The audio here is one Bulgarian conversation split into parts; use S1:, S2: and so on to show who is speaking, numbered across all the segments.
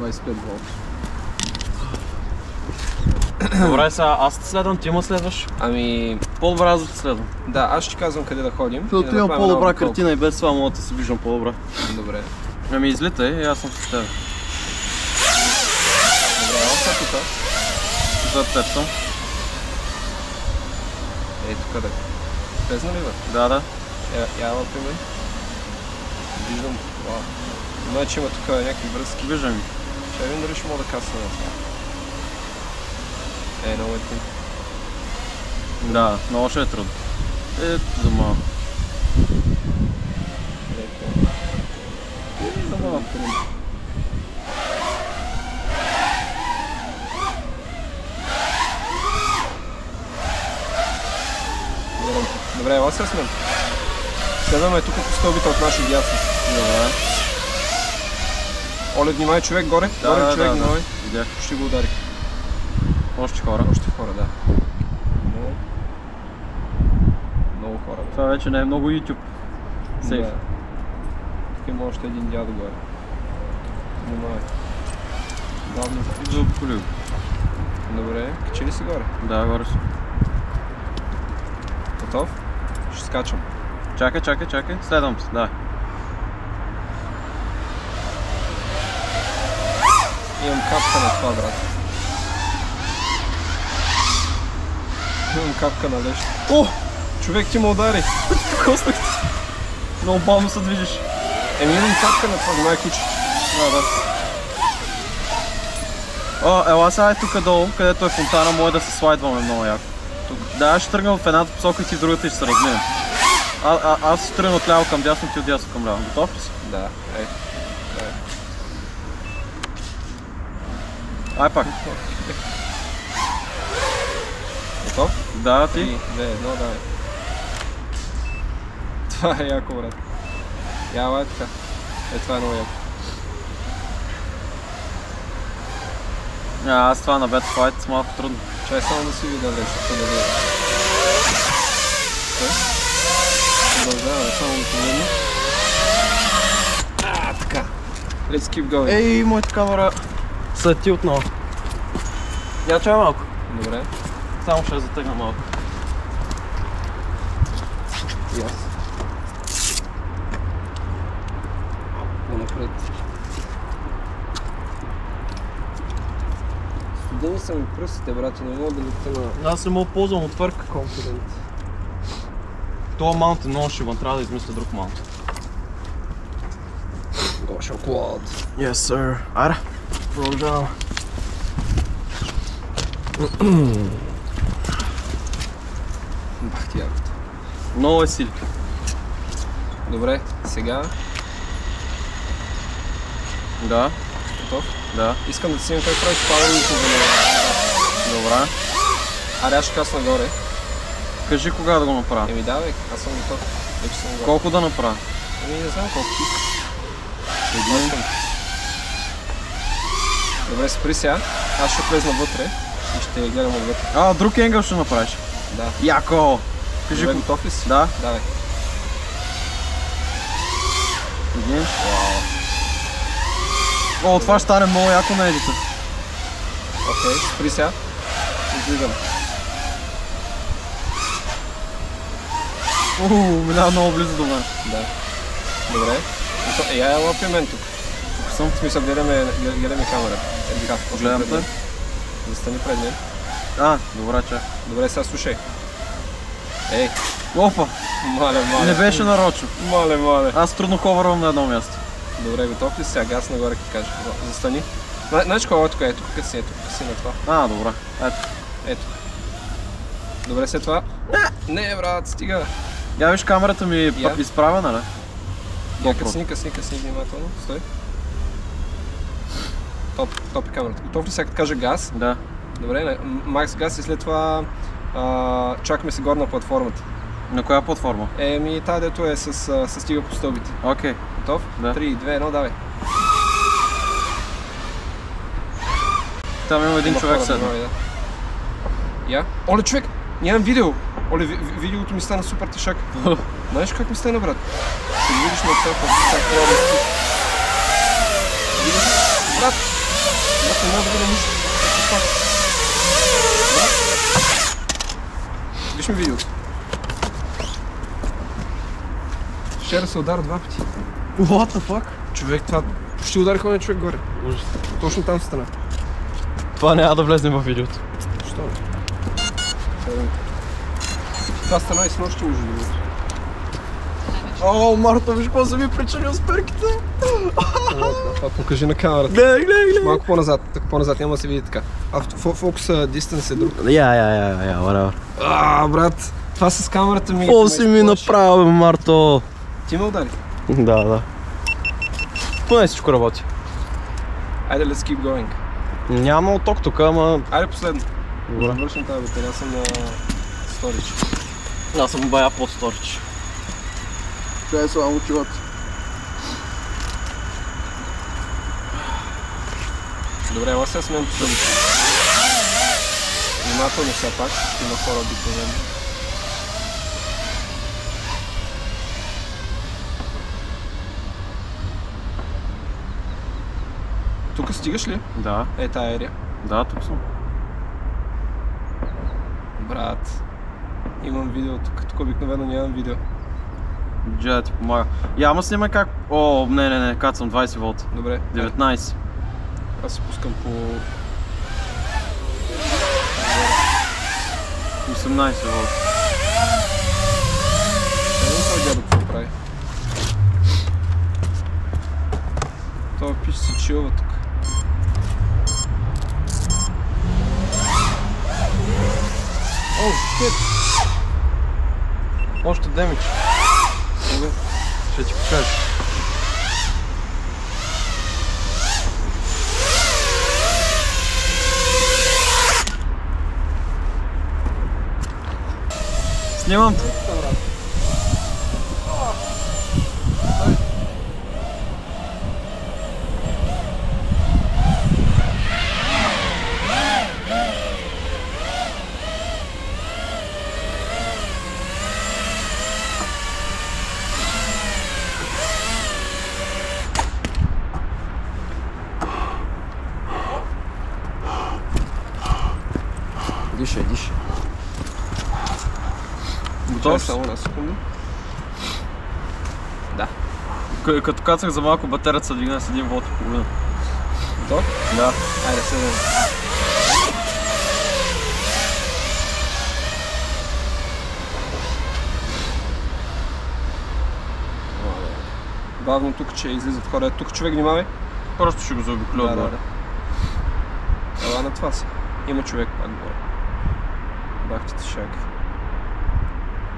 S1: 25 волт.
S2: Добре, сега аз те следвам, ти ме следваш.
S1: Ами...
S2: По-добре аз да те следвам.
S1: Да, аз ще ти казвам къде да ходим.
S2: Защото имам по-добра картина и без това мога да се виждам по-добре.
S1: Добре.
S2: Ами излитай и аз съм с теб.
S1: Добре, аз съм тук.
S2: Зад теб съм.
S1: Ей, тук да. Влезна ли бе?
S2: Да.
S1: Я при мен. Виждам. Значи има тук някакви връзки.
S2: Виждам ги.
S1: Ще видим дали ще мога да касна на това. Много е тим.
S2: Да, много ще е трудно. За малко. За малко.
S1: Добре, ела се с мен. Следваме тук по стълбите от наши дясно.
S2: Добре.
S1: Оле, внимай човек, горе. Горе човек, внимай.
S2: Видях.
S1: Ще го удари.
S2: Още хора.
S1: Още хора, да. Много хора.
S2: Това вече не е много YouTube. Сейф.
S1: Тук има още един дядо горе. Внимай. Главно
S2: Заобколи го.
S1: Добре, качи ли си горе?
S2: Да, горе си.
S1: Готов? Ще скачам.
S2: Чакай. Следвам се, да.
S1: Имам капка на това, брат. Имам капка на лещ. О! Човек ти ме удари! Коснах ти!
S2: Много бавно се движиш.
S1: Имам капка на това, внимай куче.
S2: Да. Ела сега е тук долу, където е фонтана, може да се слайдваме много яко. Да, аз ще тръгна в едната посока и ти в другата и ще се разминем. Аз ще тръгна от ляво към дясно, ти от дясно към ляво. Готов ли си?
S1: Да,
S2: Ай пак.
S1: Готов?
S2: Да, ти.
S1: 3, 2, 1, давай. Това е яко, брат. Яла е така. Това е много яко.
S2: Аз това на Bad Fight малко трудно.
S1: Чай само да си видя лесото да видя. Продължаваме само да погледнем. Така. Let's keep going.
S2: Ей, моята камера слети отново. Я чай малко.
S1: Добре.
S2: Само ще я затегна малко.
S1: И аз. По-напред. Студени са ми пръстите, брати, не мога да лета на...
S2: Аз не мога да ползвам отвърка.
S1: Конфидент.
S2: Това маунт е много шибан, трябва да измисля друг маунт.
S1: Го шоколад.
S2: Yes, sir. Айде, продължавам.
S1: Бах ти якото.
S2: Много е силка.
S1: Добре, сега...
S2: Да.
S1: Готов?
S2: Да.
S1: Искам да ти снимам как правиш пауърлифтинг за него.
S2: Добре.
S1: Аре, аз ще касна горе.
S2: Кажи кога да го направя.
S1: Еми давай, аз съм готов. Вече съм горе.
S2: Колко да направя?
S1: Еми не знам колко ти.
S2: Един.
S1: Добре, спри сега. Аз ще влезна вътре и ще гледам отвътре.
S2: Друг енгъл ще направиш.
S1: Да.
S2: Яко! Кажи
S1: Добре, готов ли си?
S2: Да.
S1: Давай.
S2: Един. О, това ще стане много яко на едита.
S1: Окей, спри сега. Излизам.
S2: Минава много близо до мен.
S1: Да. Добре. Я лапи мен тук.
S2: Тук съм.
S1: В смисъл, гледаме камерата.
S2: Гледам те.
S1: Застани пред мен.
S2: Добре, чак.
S1: Добре, сега слушай. Ей.
S2: Опа!
S1: Мале.
S2: Не беше нарочно.
S1: Мале.
S2: Аз трудно ховървам на едно място.
S1: Добре, готов ли си? Сега газ нагоре ти кажа. Застани. Знаеш кога е тук? Ето тук си на това.
S2: Добре.
S1: Ето. Добре, след това. Не, брат, стига.
S2: Я виж, камерата ми е изправена, ли?
S1: Касни внимателно. Стой. Топи камерата. Готов ли сега като кажа газ?
S2: Да.
S1: Добре, макс газ и след това чакаме се горе на платформата.
S2: На коя платформа?
S1: Тази дето е с стига по стълбите.
S2: Окей.
S1: Готов?
S2: Да.
S1: 3, 2, 1, давай.
S2: Там има един човек седна.
S1: Я? Оле, човек! Нямам видео! Оле, видеото ми стана супер тежак. Знаеш как ми стана, брат? Ще видиш на това, как трябва да си. Брат! Аз не мога да видя нищо. Виж ми видеото. Вчера се удара 2 пъти.
S2: What the fuck?
S1: Човек, това почти ударих онен човек горе.
S2: Ужас.
S1: Точно там стана.
S2: Това няма да влезне във видеото.
S1: Защо не? Това стана и с нощи между другото.
S2: О, Марто, виж какво са ми причинил с перките.
S1: Това покажи на камерата.
S2: Гледай.
S1: Малко по-назад, по-назад няма да се види така. Фокуса дистанс е друг.
S2: whatever.
S1: Брат, това с камерата ми...
S2: Какво си ми направил, Марто?
S1: Ти ме удари.
S2: Да. Поне всичко работи.
S1: Айде, let's keep going.
S2: Няма много ток тук, ама...
S1: Айде последно.
S2: Добре.
S1: Завършим тази батерия, аз съм на сторич.
S2: Аз съм бая под сторич.
S1: Това е слава очилата. Добре, ела сега с мен последно. Внимателно все пак, има хора обикновено. Тук стигаш ли?
S2: Да.
S1: Е, тая ерия.
S2: Да, тук съм.
S1: Брат, имам видео тук обикновено нямам видео.
S2: Джея ти помага. Ама снимай как... О, не, кацам 20 волта.
S1: Добре.
S2: 19.
S1: Аз се пускам по...
S2: 18 волта.
S1: Това дядо какво прави? Това пич се чилва тук. О, шит!
S2: Още демидж. Ще ти покажа. Снимам те.
S1: Дишай.
S2: Готов?
S1: Само на секунда. Да.
S2: Като кацах за малко, батерията се дигна с 1 волт и половина.
S1: Готов?
S2: Да.
S1: Айде, седем. Бавно тук, че излизат хора. Тук човек внимавай.
S2: Просто ще го заобиколя отгоре.
S1: Ела на това си. Има човек пак горе. Бахчета шак.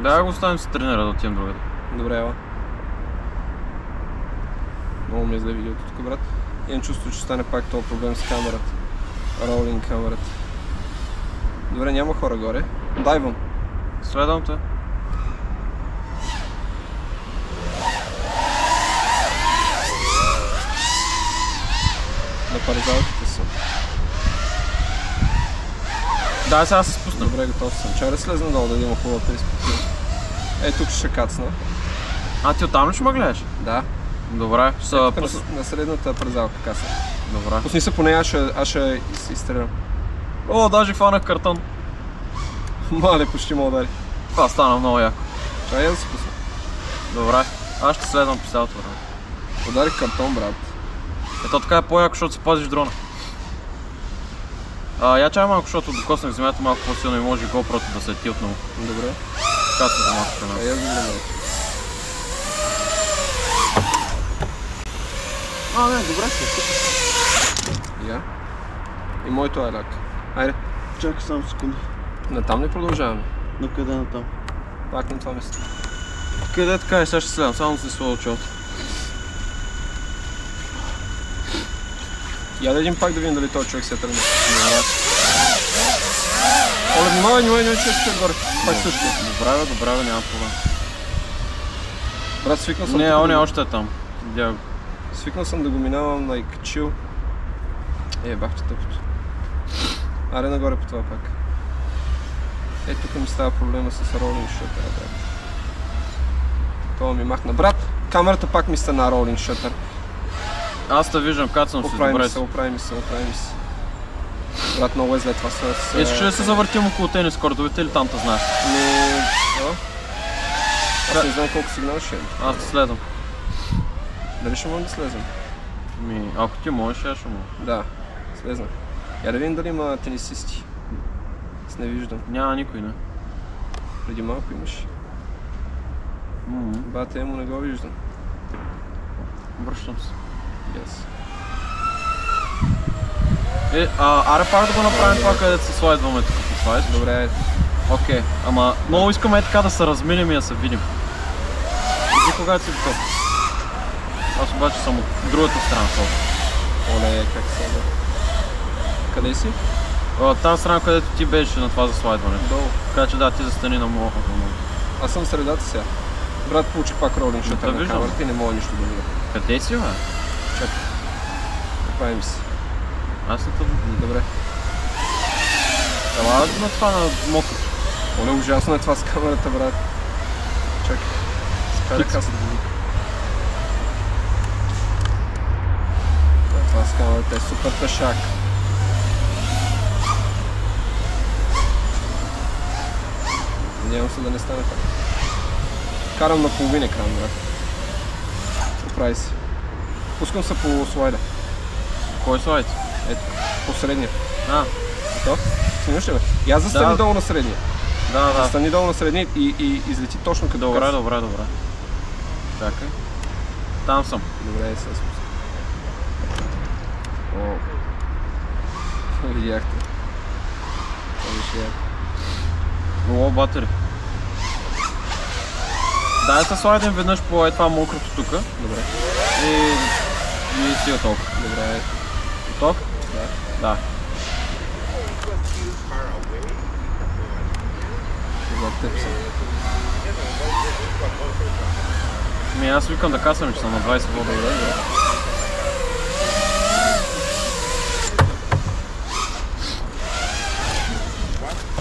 S2: Да, го оставим с тренера да отидем другаде.
S1: Добре, ела. Много ми е зле видеото тук, брат. Имам чувство, че стане пак този проблем с камерата. Роулинг камерата. Добре, няма хора горе. Дайвам.
S2: Следвам те.
S1: На парзалките съм.
S2: Да, сега се спусна.
S1: Добре, готов съм. Чай да слезна долу, да има хубава перспектива. Ей, тук ще кацна.
S2: А, ти оттам ли ще ме гледаш?
S1: Да.
S2: Добре, ще
S1: Тук на средната парзалка каса.
S2: Добре.
S1: Пусни се поне, аз ще изстрелям.
S2: О, даже фанах картон.
S1: Мале, почти ме удари.
S2: Това стана много яко.
S1: Чай да се пусна.
S2: Добре, аз ще следвам по цялото време.
S1: Ударих картон, брат.
S2: Ето така е по-яко, защото се пазиш дрона. Я чай малко, защото докоснах земята малко по-силно и може GoPro-то да се тилтнало.
S1: Добре.
S2: Така се за малко при нас.
S1: Я виждам.
S2: Не, добре се.
S1: Я. И моето е лак. Айде.
S2: Чакай само секунда.
S1: Натам ли продължаваме?
S2: На къде натам?
S1: Пак на това место.
S2: Къде така е, сега ще следвам, само да се слова очилата.
S1: Я да един пак да видим дали този човек се тръгне. Оле, внимавай, човек се горе. Пак същия.
S2: Добре, няма проблем.
S1: Брат, свикнал съм.
S2: Не, он е още там. Видя го.
S1: Свикнал съм да го минавам like chill. Бах, че тъпото. Аре нагоре по това пак. Тук ми става проблема с ролинг шътъра, брат. Това ми махна. Брат, камерата пак ми стана ролинг шътър.
S2: Аз те виждам, кацам си, добре си.
S1: Оправи ми се. Брат, много е зле това с...
S2: Искаш ли да се завъртим около тенис кордовете или там те знаеш?
S1: Аз не знам колко сигнал ще е.
S2: Аз те следвам.
S1: Дали ще можем да слезем?
S2: Ако ти можеш, я ще мога.
S1: Да, слезнах. Я да видим дали има тенисисти. Аз не виждам.
S2: Няма никой, не.
S1: Преди малко имаш. Бате му не го виждам.
S2: Връщам се.
S1: Yes.
S2: Аре пак да го направим това, където се слайдваме тук по слайд.
S1: Добре.
S2: Окей, ама много искаме така да се разминем и да се видим. И когато си готов. Аз обаче съм от другата страна сол.
S1: Оле, как се да. Къде си?
S2: Тази страна, където ти беше на това заслайдване.
S1: Долу.
S2: Така че да, ти застани на моя.
S1: Аз съм в средата сега. Брат, получи пак ролинг шутър на камерата и не мога нищо да видя.
S2: Къде си, бе?
S1: Чакай. Оправим се.
S2: Аз не те...
S1: Добре.
S2: Ела на това на мокрото.
S1: Оле, ужасно е това с камерата, брат. Чакай. Спера касата да види. Това с камерата е супер тъшак. Надявам се да не стане така. Карам на половин екран, брат. Оправи се. Пускам се по слайда.
S2: Кой слайд?
S1: Ето, по средния.
S2: Готов?
S1: Снимаш ли, бе? И аз застани долу на средния.
S2: Да.
S1: Застани долу на средния и излети точно къде
S2: добре. Чакай. Там съм.
S1: Добре, сега спускам. Видяхте. Това беше яко.
S2: Лоу батери. Дай се слайдим веднъж по това мокрото тука.
S1: Добре.
S2: И си готов.
S1: Добре.
S2: Готов? Да.
S1: За теб съм.
S2: Аз викам да касам, че съм на 20 вода.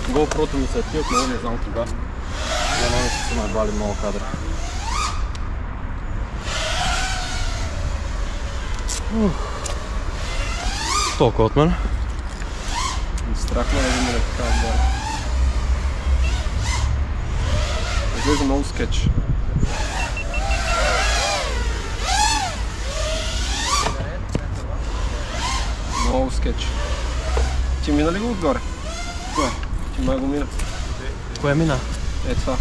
S2: GoPro-то ми се атил, много не знам кога. Я много ще се набали много кадри. Толкова от мен.
S1: Страх ме да видим така отбора. Изглежда много скетч. Много скетч. Ти мина ли го отгоре?
S2: Кое?
S1: Ти май го мина.
S2: Кое мина?
S1: Е това.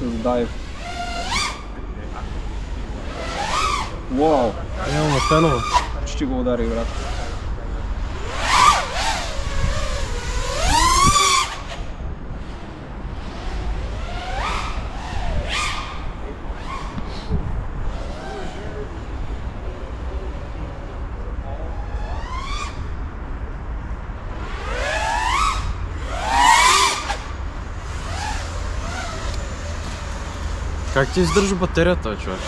S1: С дайв. Уау!
S2: Няма фенове.
S1: Почти го удари, брат.
S2: Как ти издържа батерията, човек?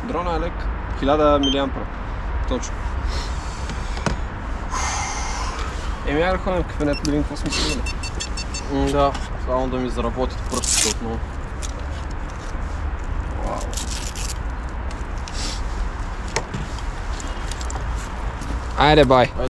S1: Дрона е лек. 1000 мА. Точно. Айде да ходим в кафенето да видим какво сме си.
S2: Да, само да ми заработят пръстите отново.
S1: Айде, бай!